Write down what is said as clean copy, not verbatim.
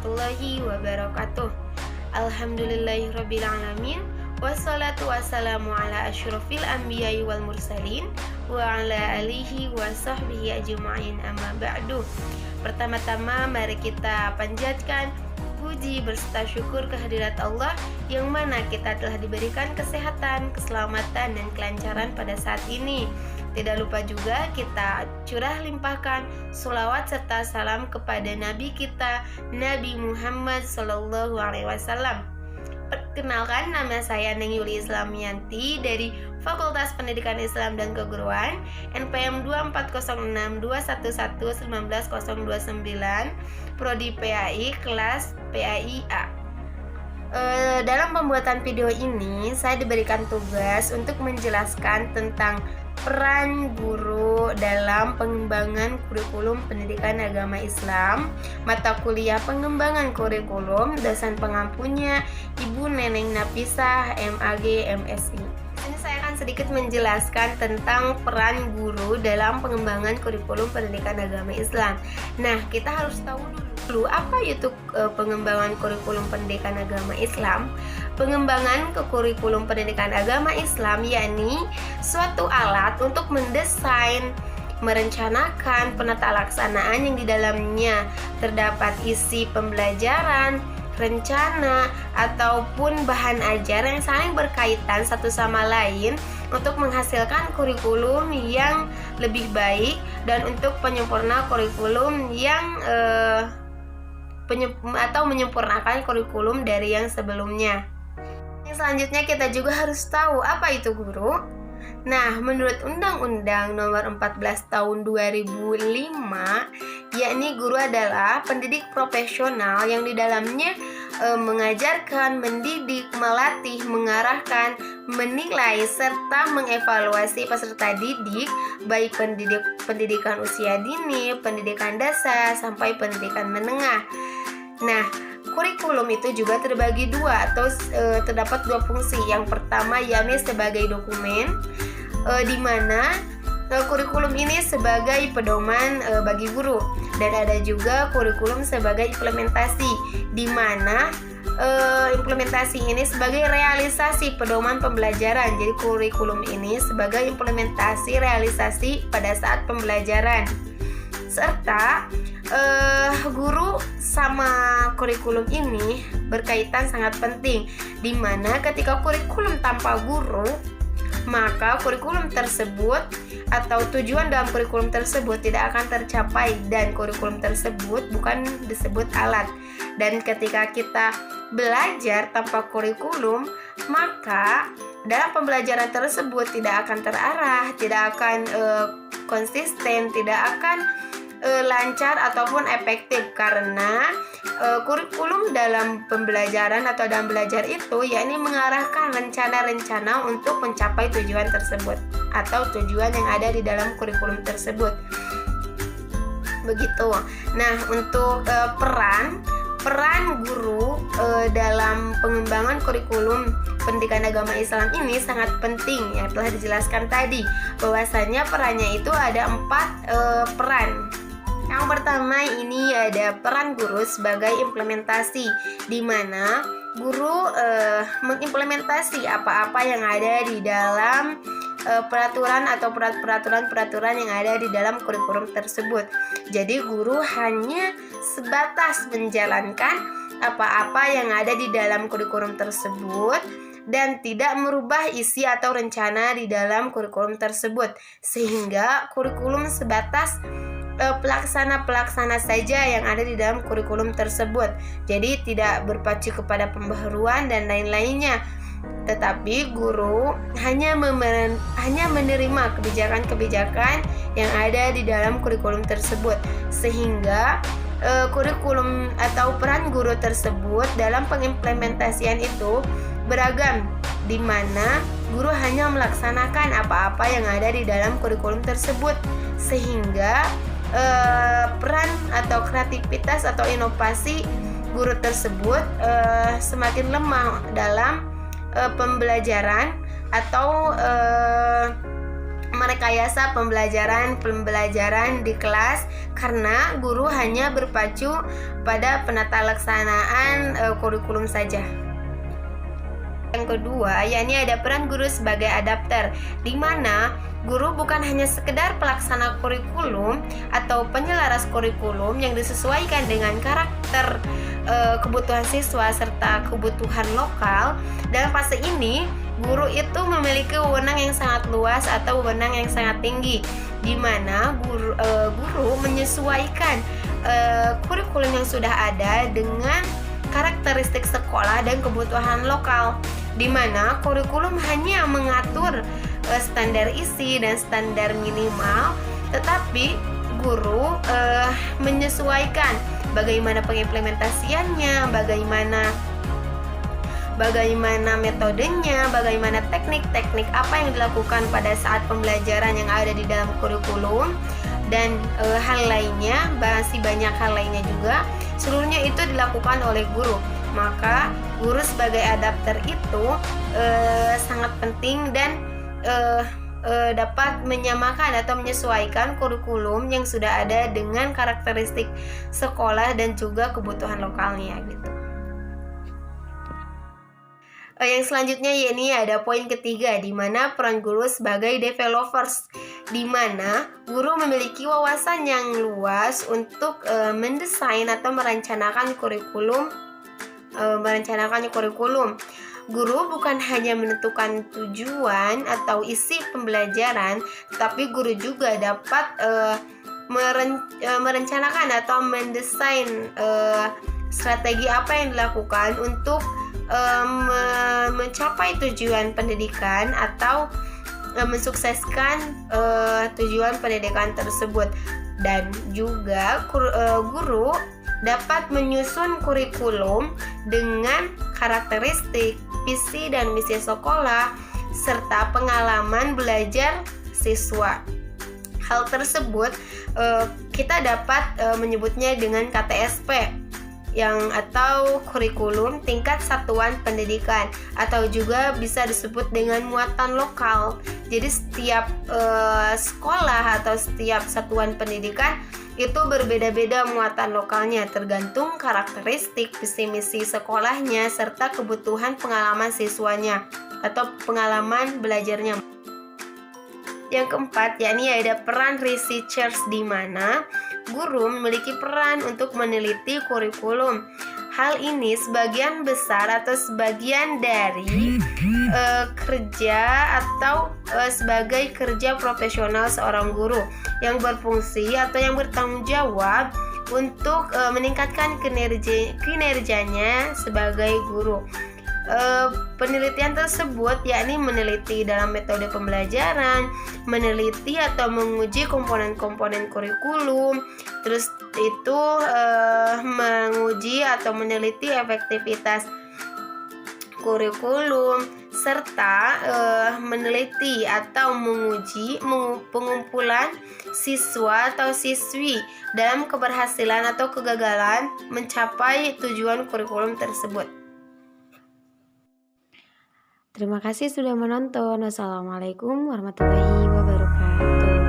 warahmatullahi wabarakatuh. Alhamdulillahirrabbilalamin. Wassalatu wassalamu ala asyrafil anbiya'i wal mursalin wa ala alihi wa sahbihi ajma'in, amma ba'du. Pertama-tama mari kita panjatkan puji berserta syukur kehadirat Allah yang mana kita telah diberikan kesehatan, keselamatan, dan kelancaran pada saat ini. Tidak lupa juga kita curah limpahkan sholawat serta salam kepada Nabi kita, Nabi Muhammad SAW. Perkenalkan, nama saya Neng Yuli Islamianti dari Fakultas Pendidikan Islam dan Keguruan, NPM 24061111929, Prodi PAI, kelas PAI A. Dalam pembuatan video ini, saya diberikan tugas untuk menjelaskan tentang peran guru dalam pengembangan kurikulum pendidikan agama Islam, mata kuliah pengembangan kurikulum, dosen pengampunya Ibu Neneng Nafisah, MAG, MSI. Ini saya akan sedikit menjelaskan tentang peran guru dalam pengembangan kurikulum pendidikan agama Islam. Nah, kita harus tahu dulu apa itu pengembangan kurikulum pendidikan agama Islam. Pengembangan ke kurikulum pendidikan agama Islam yakni suatu alat untuk mendesain, merencanakan penata laksanaan yang di dalamnya terdapat isi pembelajaran, rencana, ataupun bahan ajar yang saling berkaitan satu sama lain untuk menghasilkan kurikulum yang lebih baik dan untuk penyempurna kurikulum yang menyempurnakan kurikulum dari yang sebelumnya. Yang selanjutnya kita juga harus tahu apa itu guru. Nah, menurut Undang-Undang Nomor 14 Tahun 2005, yakni guru adalah pendidik profesional yang di dalamnya mengajarkan, mendidik, melatih, mengarahkan, menilai, serta mengevaluasi peserta didik, baik pendidikan usia dini, pendidikan dasar, sampai pendidikan menengah. Nah, kurikulum itu juga terbagi dua atau terdapat dua fungsi. Yang pertama yakni sebagai dokumen, di mana kurikulum ini sebagai pedoman bagi guru, dan ada juga kurikulum sebagai implementasi, di mana implementasi ini sebagai realisasi pedoman pembelajaran. Jadi kurikulum ini sebagai implementasi realisasi pada saat pembelajaran. Serta guru sama kurikulum ini berkaitan sangat penting, di mana ketika kurikulum tanpa guru, maka kurikulum tersebut atau tujuan dalam kurikulum tersebut tidak akan tercapai, dan kurikulum tersebut bukan disebut alat. Dan ketika kita belajar tanpa kurikulum, maka dalam pembelajaran tersebut tidak akan terarah, tidak akan konsisten, tidak akan lancar ataupun efektif, karena kurikulum dalam pembelajaran atau dalam belajar itu yakni mengarahkan rencana-rencana untuk mencapai tujuan tersebut atau tujuan yang ada di dalam kurikulum tersebut. Begitu. Nah, untuk peran guru dalam pengembangan kurikulum pendidikan agama Islam ini sangat penting, yang telah dijelaskan tadi bahwasanya perannya itu ada 4 peran. Yang pertama ini ada peran guru sebagai implementasi, di mana guru mengimplementasi apa-apa yang ada di dalam peraturan atau peraturan yang ada di dalam kurikulum tersebut. Jadi guru hanya sebatas menjalankan apa-apa yang ada di dalam kurikulum tersebut dan tidak merubah isi atau rencana di dalam kurikulum tersebut, sehingga kurikulum sebatas pelaksana saja yang ada di dalam kurikulum tersebut. Jadi tidak berpacu kepada pembaharuan dan lain-lainnya. Tetapi guru hanya menerima kebijakan-kebijakan yang ada di dalam kurikulum tersebut, sehingga kurikulum atau peran guru tersebut dalam pengimplementasian itu beragam, di mana guru hanya melaksanakan apa-apa yang ada di dalam kurikulum tersebut, sehingga peran atau kreativitas atau inovasi guru tersebut semakin lemah dalam pembelajaran atau merekayasa pembelajaran di kelas karena guru hanya berpacu pada penata laksanaan kurikulum saja. Yang kedua, yakni ada peran guru sebagai adapter, di mana guru bukan hanya sekedar pelaksana kurikulum atau penyelaras kurikulum yang disesuaikan dengan karakter kebutuhan siswa serta kebutuhan lokal. Dalam fase ini, guru itu memiliki wewenang yang sangat luas atau wewenang yang sangat tinggi, di mana guru menyesuaikan kurikulum yang sudah ada dengan karakteristik sekolah dan kebutuhan lokal, di mana kurikulum hanya mengatur standar isi dan standar minimal, tetapi guru menyesuaikan bagaimana pengimplementasiannya, bagaimana metodenya, bagaimana teknik-teknik apa yang dilakukan pada saat pembelajaran yang ada di dalam kurikulum, dan hal lainnya, masih banyak hal lainnya juga. Seluruhnya itu dilakukan oleh guru. Maka guru sebagai adapter itu sangat penting dan dapat menyamakan atau menyesuaikan kurikulum yang sudah ada dengan karakteristik sekolah dan juga kebutuhan lokalnya gitu. Yang selanjutnya yakni ada poin ketiga, di mana peran guru sebagai developers, di mana guru memiliki wawasan yang luas untuk mendesain atau merencanakan kurikulum. Guru bukan hanya menentukan tujuan atau isi pembelajaran, tetapi guru juga dapat merencanakan atau mendesain strategi apa yang dilakukan untuk mencapai tujuan pendidikan atau mensukseskan tujuan pendidikan tersebut. Dan juga guru dapat menyusun kurikulum dengan karakteristik, visi dan misi sekolah serta pengalaman belajar siswa. Hal tersebut kita dapat menyebutnya dengan KTSP atau kurikulum tingkat satuan pendidikan, atau juga bisa disebut dengan muatan lokal. Jadi setiap sekolah atau setiap satuan pendidikan itu berbeda-beda muatan lokalnya, tergantung karakteristik visi misi sekolahnya serta kebutuhan pengalaman siswanya atau pengalaman belajarnya. Yang keempat, yakni ada peran researchers, di mana guru memiliki peran untuk meneliti kurikulum. Hal ini sebagian besar atau sebagian dari kerja atau sebagai kerja profesional seorang guru yang berfungsi atau yang bertanggung jawab untuk meningkatkan kinerjanya sebagai guru. Penelitian tersebut yakni meneliti dalam metode pembelajaran, meneliti atau menguji komponen-komponen kurikulum, terus itu menguji atau meneliti efektivitas kurikulum, serta meneliti atau menguji pengumpulan siswa atau siswi dalam keberhasilan atau kegagalan mencapai tujuan kurikulum tersebut. Terima kasih sudah menonton. Wassalamualaikum warahmatullahi wabarakatuh.